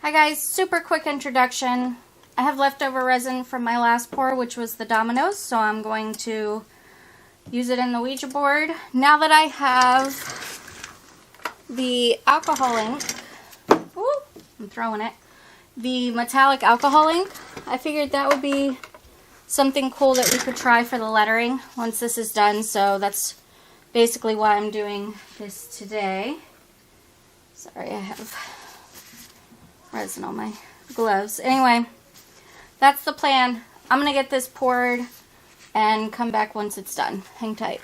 Hi guys, super quick introduction. I have leftover resin from my last pour, which was the dominoes, so I'm going to use it in the Ouija board. Now that I have the alcohol ink, I'm throwing it, the metallic alcohol ink, I figured that would be something cool that we could try for the lettering once this is done, so that's basically why I'm doing this today. Sorry, I have resin on my gloves. Anyway, that's the plan. I'm going to get this poured and come back once it's done. Hang tight.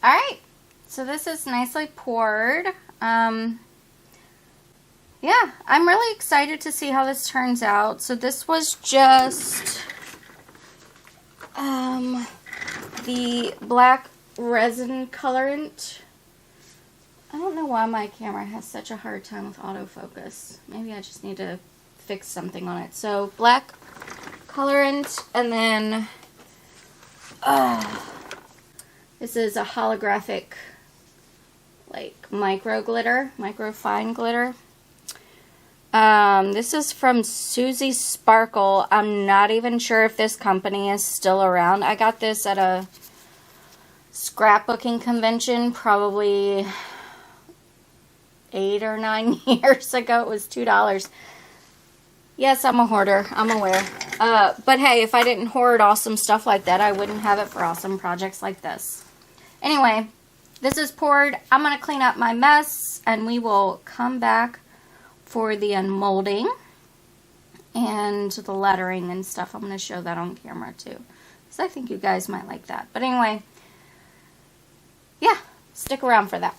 Alright, so this is nicely poured. Yeah, I'm really excited to see how this turns out. So this was just the black resin colorant. I don't know why my camera has such a hard time with autofocus. Maybe I just need to fix something on it. So black colorant, and then this is a holographic like micro glitter, micro fine glitter. This is from Susie Sparkle. I'm not even sure if this company is still around. I got this at a scrapbooking convention probably 8 or 9 years ago. It was $2. Yes, I'm a hoarder. I'm aware. But hey, if I didn't hoard awesome stuff like that, I wouldn't have it for awesome projects like this. Anyway, this is poured. I'm going to clean up my mess, and we will come back for the unmolding and the lettering and stuff. I'm going to show that on camera too, because I think you guys might like that. But anyway, yeah, stick around for that.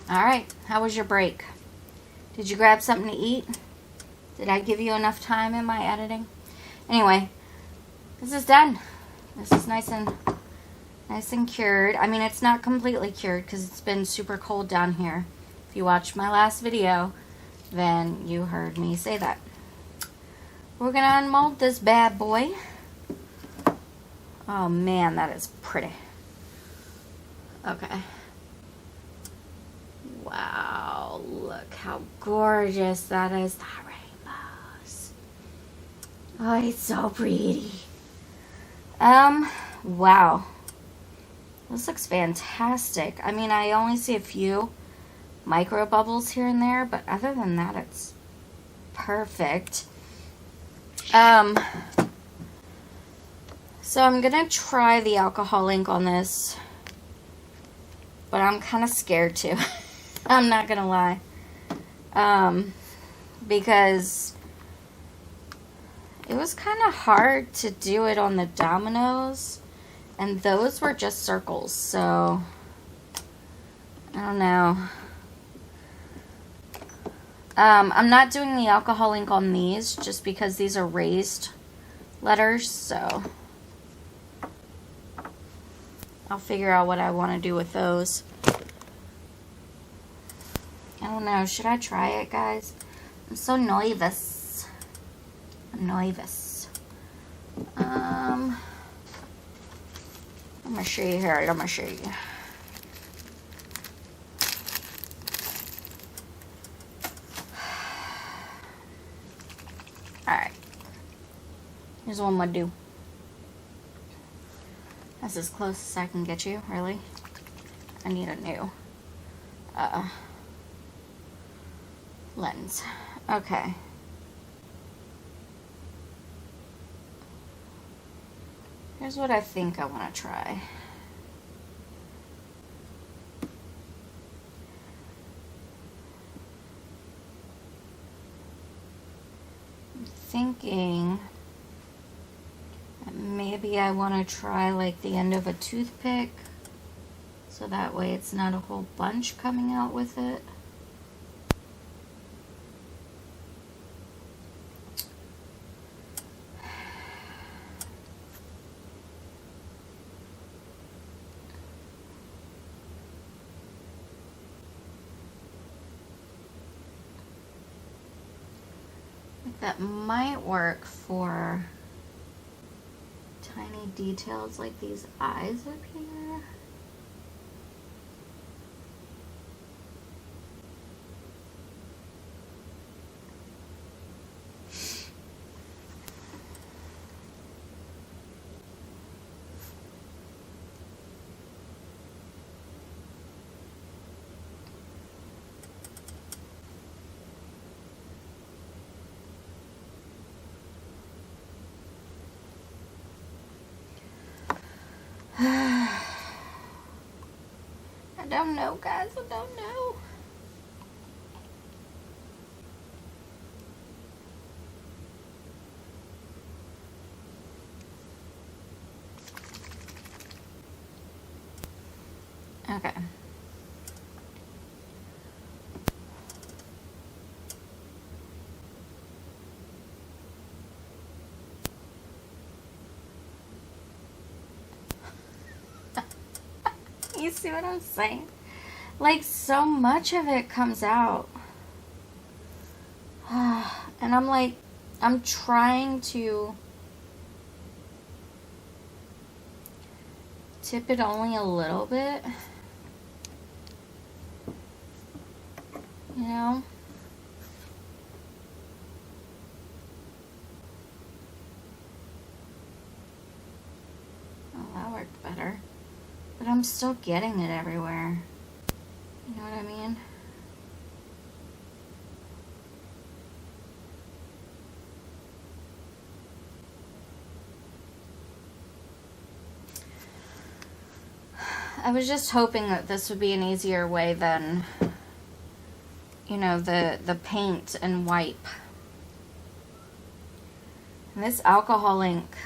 Alright, how was your break? Did you grab something to eat? Did I give you enough time in my editing? Anyway, this is done. This is nice and cured. I mean, it's not completely cured because it's been super cold down here. If you watched my last video, then you heard me say that. We're going to unmold this bad boy. Oh man, that is pretty. Okay. Wow, look how gorgeous that is. The rainbows. Oh, it's so pretty. Wow. This looks fantastic. I mean, I only see a few micro bubbles here and there, but other than that, it's perfect. So I'm gonna try the alcohol ink on this, but I'm kind of scared too. I'm not gonna lie. Because it was kind of hard to do it on the dominoes, and those were just circles, so I don't know. I'm not doing the alcohol ink on these just because these are raised letters, so I'll figure out what I want to do with those. I don't know. Should I try it, guys? I'm so nervous. I'm nervous. I'm going to show you here. I'm going to show you. Alright. Here's what I'm going to do. That's as close as I can get you, really. I need a new lens. Okay. Here's what I think I want to try. I'm thinking that maybe I want to try like the end of a toothpick, so that way it's not a whole bunch coming out with it. That might work for tiny details like these eyes up here. I don't know, guys. I don't know. Okay. You see what I'm saying? Like, so much of it comes out. And I'm like, I'm trying to tip it only a little bit. You know? Oh, that worked better. But I'm still getting it everywhere. You know what I mean? I was just hoping that this would be an easier way than, you know, the paint and wipe. And this alcohol ink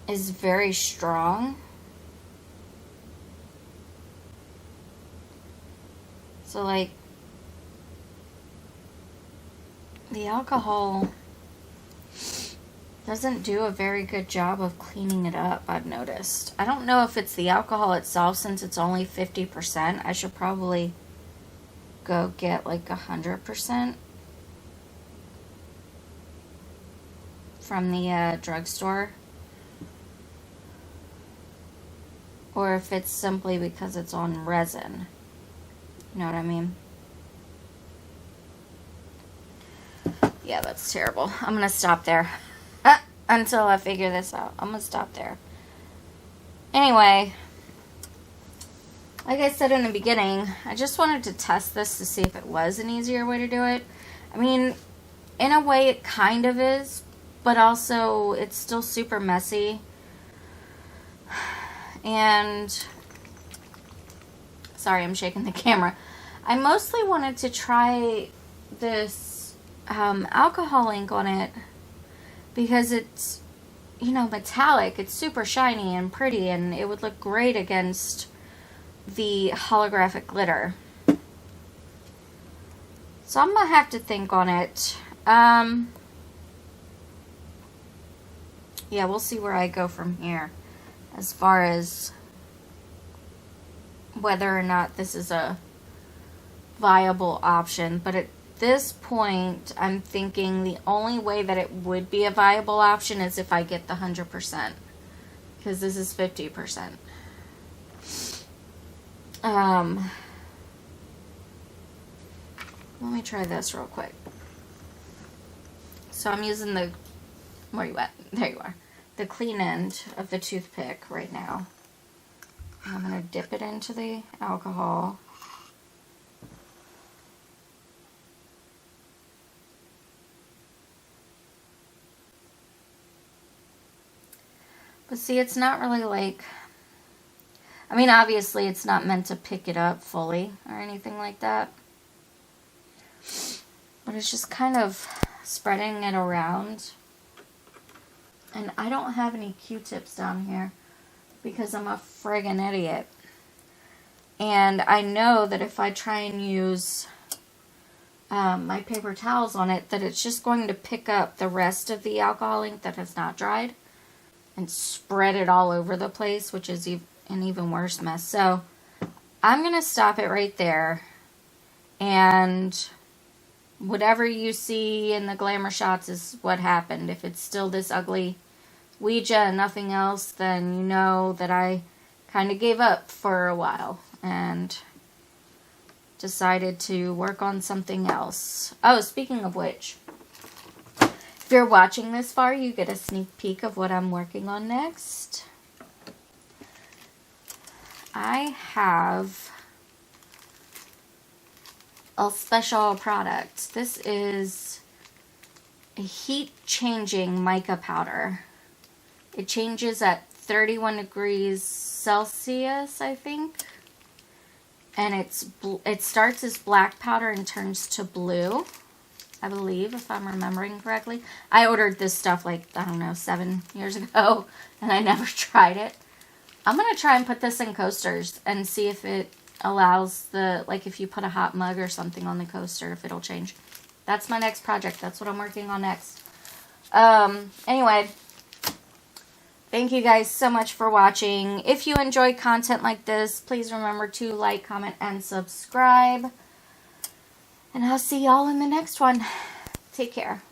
is very strong. So like the alcohol doesn't do a very good job of cleaning it up, I've noticed. I don't know if it's the alcohol itself, since it's only 50%. I should probably go get like 100% from the drugstore. Or if it's simply because it's on resin. You know what I mean? Yeah, that's terrible. I'm going to stop there. Until I figure this out. I'm going to stop there. Anyway, like I said in the beginning, I just wanted to test this to see if it was an easier way to do it. I mean, in a way it kind of is, but also it's still super messy. And, sorry, I'm shaking the camera. I mostly wanted to try this alcohol ink on it because it's, you know, metallic. It's super shiny and pretty, and it would look great against the holographic glitter. So I'm going to have to think on it. Yeah, we'll see where I go from here as far as whether or not this is a viable option. But at this point, I'm thinking the only way that it would be a viable option is if I get the 100%, because this is 50%. Let me try this real quick. So I'm using the, where you at? There you are. The clean end of the toothpick right now. And I'm going to dip it into the alcohol. But see, it's not really like, I mean, obviously it's not meant to pick it up fully or anything like that. But it's just kind of spreading it around. And I don't have any Q-tips down here because I'm a friggin' idiot. And I know that if I try and use my paper towels on it, that it's just going to pick up the rest of the alcohol ink that has not dried and spread it all over the place, which is an even worse mess. So I'm going to stop it right there. And whatever you see in the glamour shots is what happened. If it's still this ugly Ouija and nothing else, then you know that I kind of gave up for a while and decided to work on something else. Oh, speaking of which, if you're watching this far, you get a sneak peek of what I'm working on next. I have a special product. This is a heat-changing mica powder. It changes at 31 degrees Celsius, I think. And it starts as black powder and turns to blue, I believe, if I'm remembering correctly. I ordered this stuff like, I don't know, 7 years ago, and I never tried it. I'm going to try and put this in coasters and see if it allows the, like if you put a hot mug or something on the coaster, if it'll change. That's my next project. That's what I'm working on next. Anyway, thank you guys so much for watching. If you enjoy content like this, please remember to like, comment, and subscribe. And I'll see y'all in the next one. Take care.